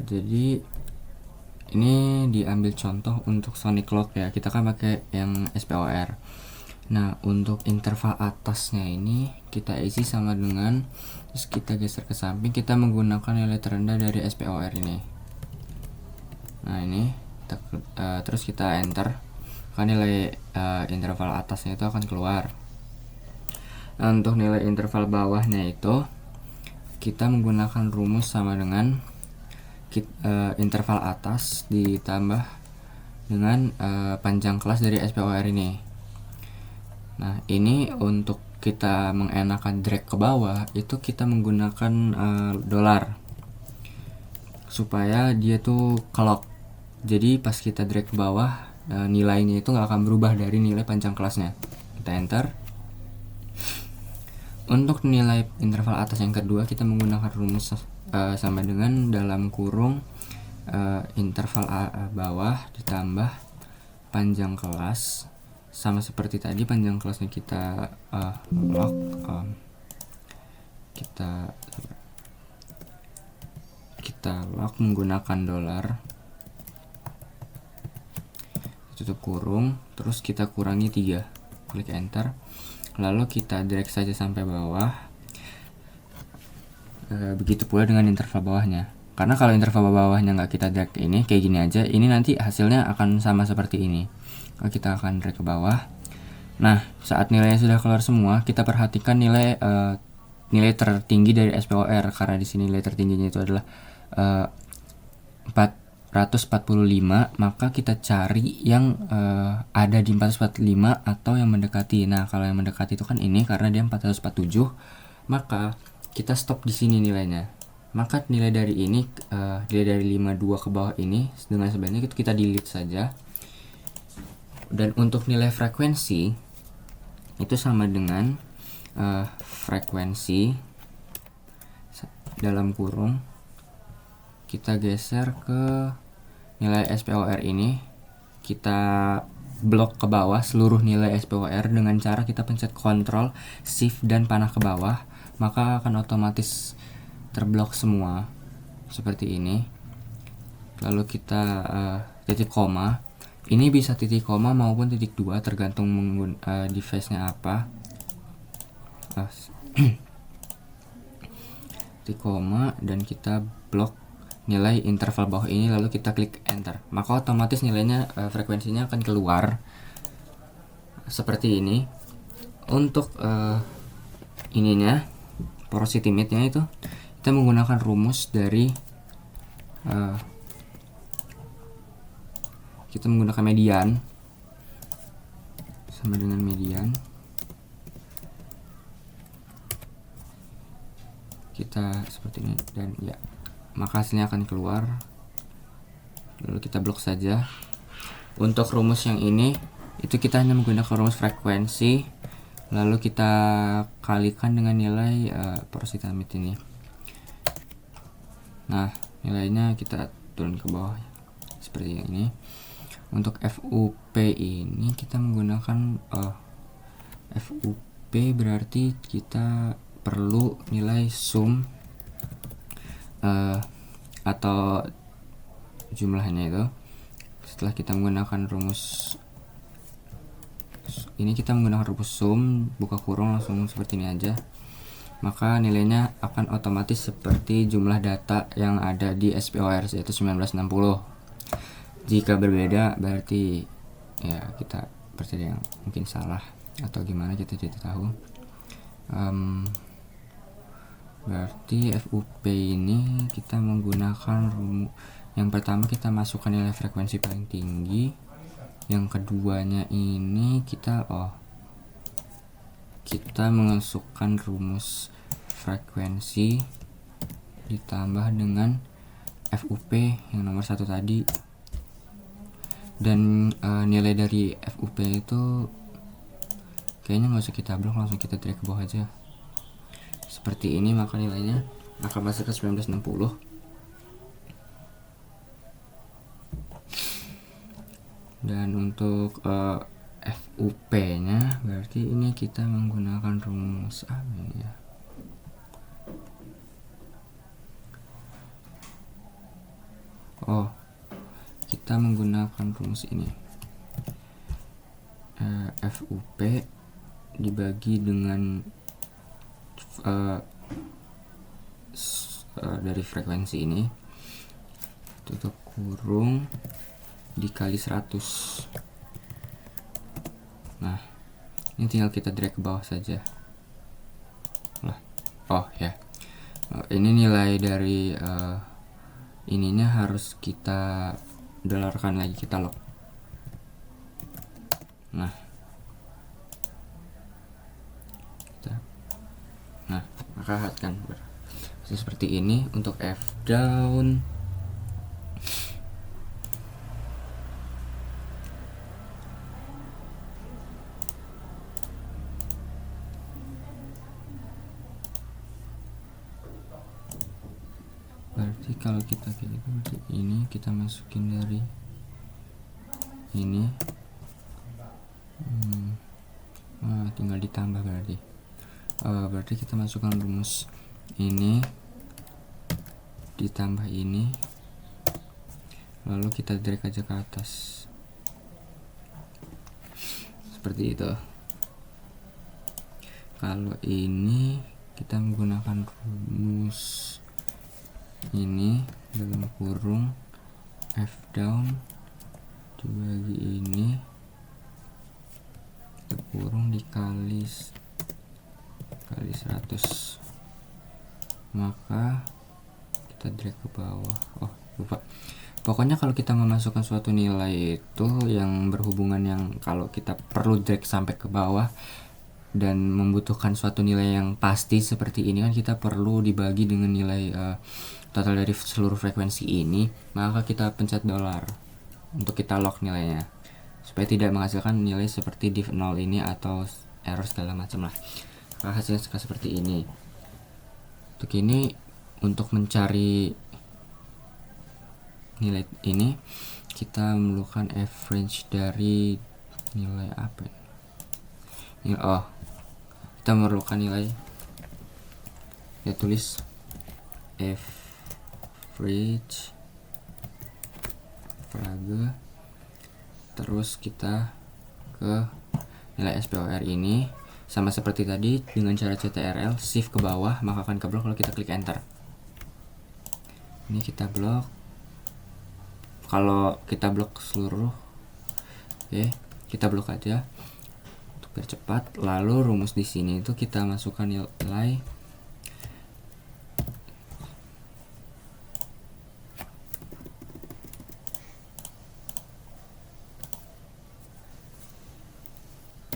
Jadi ini diambil contoh untuk sonic clock ya, kita kan pakai yang SPOR. Nah, untuk interval atasnya ini kita isi sama dengan, terus kita geser ke samping, kita menggunakan nilai terendah dari SPOR ini. Nah, ini terus kita enter, kan nilai interval atasnya itu akan keluar. Nah, untuk nilai interval bawahnya itu kita menggunakan rumus sama dengan interval atas ditambah dengan panjang kelas dari SPOR ini. Nah, ini untuk kita mengenakan drag ke bawah itu kita menggunakan dolar supaya dia tuh clock. Jadi pas kita drag ke bawah, nilainya itu nggak akan berubah dari nilai panjang kelasnya. Kita enter. Untuk nilai interval atas yang kedua kita menggunakan rumus sama dengan dalam kurung interval bawah ditambah panjang kelas, sama seperti tadi panjang kelasnya kita lock, kita lock menggunakan dolar, tutup kurung, terus kita kurangi 3, klik enter, lalu kita drag saja sampai bawah. Begitu pula dengan interval bawahnya, karena kalau interval bawahnya nggak kita drag ini kayak gini aja, ini nanti hasilnya akan sama seperti ini. Kita akan drag ke bawah. Nah, saat nilainya sudah keluar semua, kita perhatikan nilai tertinggi dari SPOR, karena di sini nilai tertingginya itu adalah 445, maka kita cari yang ada di 445 atau yang mendekati. Nah, kalau yang mendekati itu kan ini, karena dia 447, maka kita stop di sini nilainya. Maka nilai dari ini, nilai dari 52 ke bawah ini dengan sebaiknya kita delete saja. Dan untuk nilai frekuensi itu sama dengan frekuensi dalam kurung, kita geser ke nilai SPOR ini, kita blok ke bawah seluruh nilai SPOR dengan cara kita pencet Ctrl, Shift, dan panah ke bawah, maka akan otomatis terblok semua seperti ini. Lalu kita titik koma, ini bisa titik koma maupun titik 2 tergantung device-nya apa. Titik koma, dan kita blok nilai interval bawah ini, lalu kita klik enter, maka otomatis nilainya frekuensinya akan keluar seperti ini. Untuk ininya porosity limit-nya itu kita menggunakan rumus dari kita menggunakan median, sama dengan median, kita seperti ini, dan ya, maka hasilnya akan keluar. Lalu kita blok saja. Untuk rumus yang ini itu kita hanya menggunakan rumus frekuensi, lalu kita kalikan dengan nilai porosity limit ini. Nah, nilainya kita turun ke bawah seperti ini. Untuk FUP ini kita menggunakan FUP, berarti kita perlu nilai sum atau jumlahnya itu. Setelah kita menggunakan rumus ini, kita menggunakan rumus sum, buka kurung, langsung seperti ini aja, maka nilainya akan otomatis seperti jumlah data yang ada di SPOR, yaitu 1960. Jika berbeda berarti ya kita percaya yang mungkin salah atau gimana, kita tidak tahu. Berarti FUP ini kita menggunakan yang pertama kita masukkan nilai frekuensi paling tinggi, yang keduanya ini kita memasukkan rumus frekuensi ditambah dengan FUP yang nomor 1 tadi, dan nilai dari FUP itu kayaknya nggak usah kita blok, langsung kita drag ke bawah aja seperti ini, maka nilainya akan masuk ke 1960. Dan untuk FUP nya berarti ini kita menggunakan rumus apa ya, Oh, kita menggunakan rumus ini, FUP dibagi dengan dari frekuensi ini, tutup kurung, dikali 100. Nah, ini tinggal kita drag ke bawah saja lah. Oh ya, ini nilai dari ininya harus kita dolarkan lagi, kita lock. Nah, maka kan seperti ini untuk F down. Berarti kalau kita kayak gitu, berarti ini kita masukin dari ini, tinggal ditambah berarti kita masukkan rumus ini ditambah ini, lalu kita drag aja ke atas seperti itu. Kalau ini kita menggunakan rumus ini dalam kurung F down dibagi ini, kurung dikali 100, maka kita drag ke bawah. Oh, lupa. Pokoknya kalau kita memasukkan suatu nilai itu yang berhubungan, yang kalau kita perlu drag sampai ke bawah dan membutuhkan suatu nilai yang pasti seperti ini, kan kita perlu dibagi dengan nilai total dari seluruh frekuensi ini, maka kita pencet dolar untuk kita lock nilainya supaya tidak menghasilkan nilai seperti div 0 ini atau error segala macam lah. Maka hasilnya seperti ini. Untuk ini, untuk mencari nilai ini kita memerlukan average dari nilai apa ini? Kita memerlukan nilai, ya tulis average frage, terus kita ke nilai SPOR ini, sama seperti tadi dengan cara CTRL shift ke bawah, maka akan keblok kalau kita klik enter. Ini kita blok. Kalau kita blok seluruh, oke, kita blok aja untuk percepat. Lalu rumus di sini itu kita masukkan nilai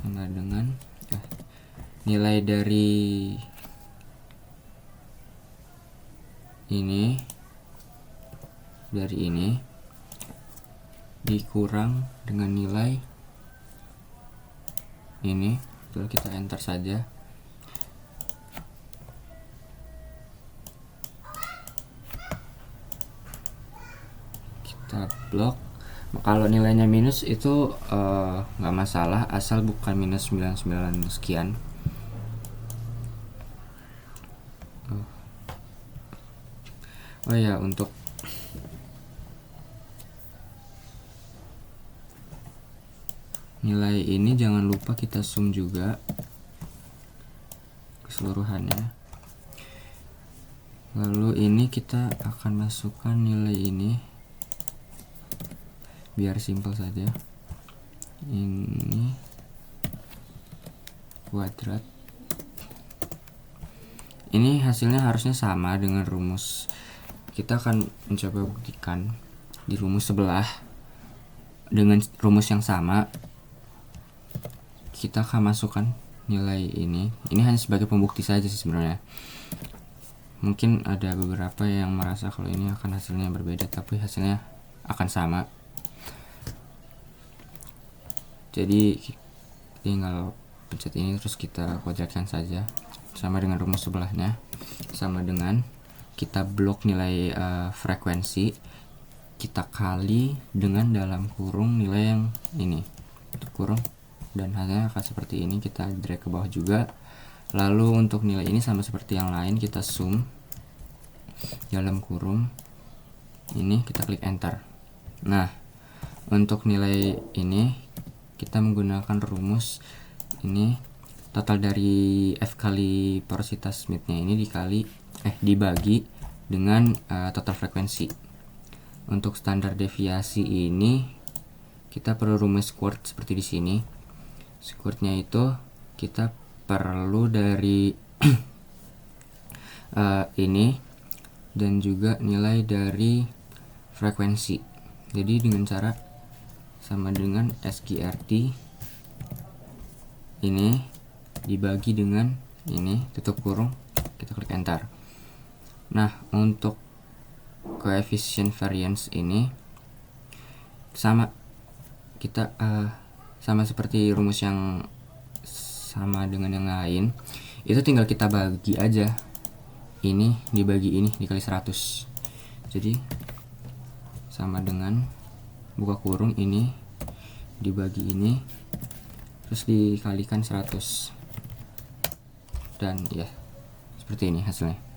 sama dengan nilai dari ini, dikurang dengan nilai ini, lalu kita enter saja. Kita blok. Kalau nilainya minus itu nggak masalah, asal bukan minus 99 sekian. Oh ya, untuk nilai ini jangan lupa kita zoom juga keseluruhannya. Lalu ini kita akan masukkan nilai ini biar simpel saja. Ini kuadrat. Ini hasilnya harusnya sama dengan rumus. Kita akan mencoba buktikan di rumus sebelah dengan rumus yang sama. Kita akan masukkan nilai ini. Ini hanya sebagai pembukti saja sih sebenarnya. Mungkin ada beberapa yang merasa kalau ini akan hasilnya berbeda, tapi hasilnya akan sama. Jadi tinggal pencet ini terus kita kuadratkan saja, sama dengan rumus sebelahnya, sama dengan kita blok nilai frekuensi, kita kali dengan dalam kurung nilai yang ini, kurung, dan hasilnya akan seperti ini. Kita drag ke bawah juga. Lalu untuk nilai ini sama seperti yang lain, kita zoom dalam kurung, ini kita klik enter. Nah, untuk nilai ini kita menggunakan rumus ini, total dari F kali porositas Smith-nya ini dibagi dengan total frekuensi. Untuk standar deviasi ini kita perlu rumus squared seperti di sini. Squarednya itu kita perlu dari ini dan juga nilai dari frekuensi. Jadi dengan cara sama dengan SGRT ini dibagi dengan ini, tutup kurung, kita klik enter. Nah, untuk coefficient variance ini sama, kita sama seperti rumus yang sama dengan yang lain, itu tinggal kita bagi aja, ini dibagi ini dikali 100. Jadi sama dengan buka kurung ini dibagi ini terus dikalikan 100, dan ya seperti ini hasilnya.